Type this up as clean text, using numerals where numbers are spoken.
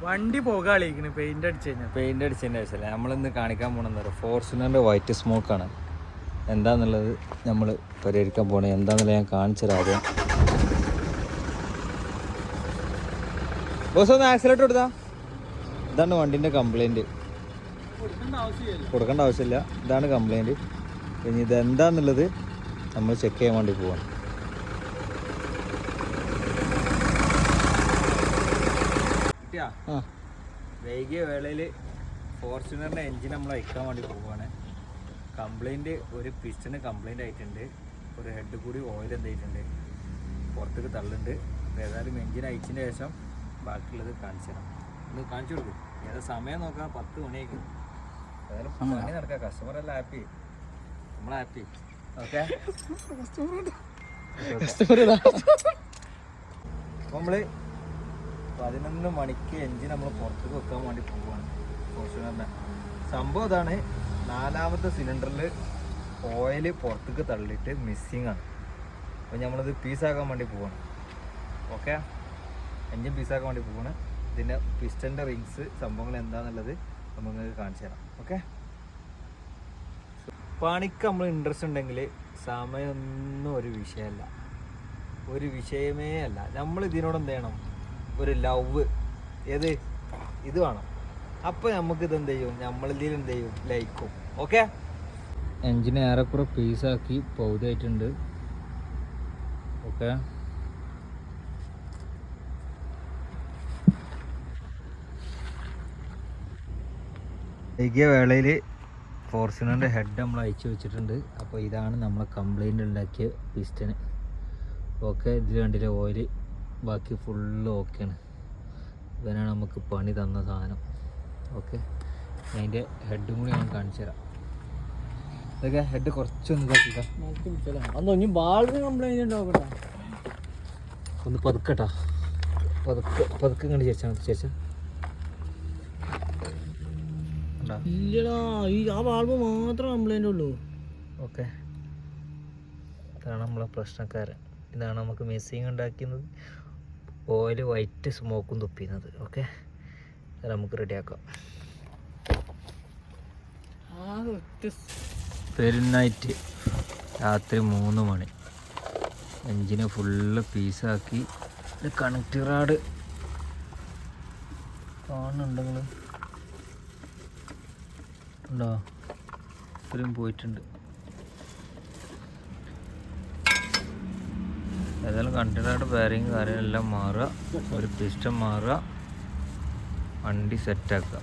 വണ്ടി പോകാളിരിക്കണ് പെയിന്റ് അടിച്ചതിൻ്റെ ആവശ്യമില്ല. നമ്മളിന്ന് കാണിക്കാൻ പോകണമെന്ന് പറയാം ഫോർച്യൂണറിൻ്റെ വൈറ്റ് സ്മോക്കാണ്. എന്താണെന്നുള്ളത് നമ്മൾ പരിഹരിക്കാൻ പോകണേ. എന്താണെന്നുള്ളത് ഞാൻ കാണിച്ചുതരാം ആദ്യം. ബോസ് ഒന്ന് ആക്സിലേറ്റർ കൊടുത്താ. ഇതാണ് വണ്ടീൻ്റെ കംപ്ലൈൻറ്റ്. കൊടുക്കേണ്ട ആവശ്യമില്ല. ഇതാണ് കംപ്ലൈൻറ്റ്. ഇനി ഇതെന്താന്നുള്ളത് നമ്മൾ ചെക്ക് ചെയ്യാൻ വേണ്ടി പോവാണ്. വൈകിയ വേളയിൽ ഫോർച്യൂണറിൻ്റെ എൻജിൻ നമ്മൾ അയക്കാൻ വേണ്ടി പോവുകയാണ്. കംപ്ലൈൻറ്റ് ഒരു പിസ്റ്റന് കംപ്ലൈൻ്റ് ആയിട്ടുണ്ട്. ഒരു ഹെഡ് കൂടി ഓയിൽ എന്തായിട്ടുണ്ട് പുറത്തേക്ക് തള്ളുന്നുണ്ട്. അപ്പോൾ ഏതായാലും എൻജിൻ അയച്ചതിന് ശേഷം ബാക്കിയുള്ളത് കാണിച്ചു തരാം. ഒന്ന് കാണിച്ചു കൊടുക്കും. ഏതാ സമയം നോക്കാം, 10 മണിയായിരിക്കും. ഏതായാലും പണി നടക്കാം. കസ്റ്റമറെല്ലാം ഹാപ്പി, നമ്മൾ ഹാപ്പി. ഓക്കെ, നമ്മൾ 11 മണിക്ക് എൻജിൻ നമ്മൾ പുറത്തേക്ക് വെക്കാൻ വേണ്ടി പോവുകയാണ് ഫോർച്യൂണറിൻ്റെ. സംഭവം ഇതാണ്, 4ാമത്തെ സിലിണ്ടറിൽ ഓയിൽ പുറത്തേക്ക് തള്ളിയിട്ട് മിസ്സിങ് ആണ്. അപ്പോൾ നമ്മളിത് പീസാക്കാൻ വേണ്ടി പോവാണ്. ഓക്കെ, എൻജിൻ പീസാക്കാൻ വേണ്ടി പോവാണ്. ഇതിൻ്റെ പിസ്റ്റൻ്റെ റിങ്സ് സംഭവങ്ങൾ എന്താണെന്നുള്ളത് നമുക്ക് കാണിച്ചു തരാം. ഓക്കെ, പണിക്ക് നമ്മൾ ഇൻട്രസ്റ്റ് ഉണ്ടെങ്കിൽ സമയമൊന്നും ഒരു വിഷയമല്ല, ഒരു വിഷയമേ അല്ല. നമ്മൾ ഇതിനോട് എന്ത് ചെയ്യണം, ഒരു ലവ് ഏത് ഇത് വേണം. അപ്പോൾ നമുക്കിത് എന്ത് ചെയ്യും, നമ്മളിതിൽ എന്ത് ചെയ്യും, ലൈക്കും. ഓക്കെ, എൻജിൻ ഏറെക്കുറെ പീസാക്കി പൗതിയായിട്ടുണ്ട്. ഓക്കെ, വൈകിയ വേളയിൽ ഫോർച്യൂണറിൻ്റെ ഹെഡ് നമ്മൾ അയച്ചു വെച്ചിട്ടുണ്ട്. അപ്പോൾ ഇതാണ് നമ്മളെ കംപ്ലൈൻറ്റ് ഉണ്ടാക്കിയ പിസ്റ്റന്. ഓക്കെ, ഇതിൽ കണ്ടില്ലേ ഓയിൽ ബാക്കി ഫുള്ള് ഓക്കെയാണ്. ഇവനാണ് നമുക്ക് പണി തന്ന സാധനം. ഓക്കെ, അതിൻ്റെ ഹെഡും കൂടി ഞാൻ കാണിച്ചു തരാം. ഇതൊക്കെ ഹെഡ് കുറച്ചൊന്ന് ഇതാക്കിക്കാം. ഒന്ന് പതുക്കട്ടാ, പതുക്കെ കണ്ട് ചേച്ചാൽ ചേച്ചാ. ഓക്കെ, ഇതാണ് നമ്മളെ പ്രശ്നക്കാരൻ. ഇതാണ് നമുക്ക് മിസ്സിങ് ഉണ്ടാക്കുന്നത്, ഓയിൽ വൈറ്റ് സ്മോക്കും തുപ്പിക്കുന്നത്. ഓക്കെ, അത് നമുക്ക് റെഡിയാക്കാം. പെരുന്നൈറ്റ് രാത്രി 3 മണി എൻജിന് ഫുള്ള് പീസാക്കി. കണക്ട് റാഡ് കാണുന്നുണ്ടെങ്കിൽ ഉണ്ടോ, ഇത്രയും പോയിട്ടുണ്ട്. ഏതായാലും കണ്ടിട്ട് ബെയറിങ് കാര്യമെല്ലാം മാറുക, ഒരു പിസ്റ്റൺ മാറുക, വണ്ടി സെറ്റാക്കുക.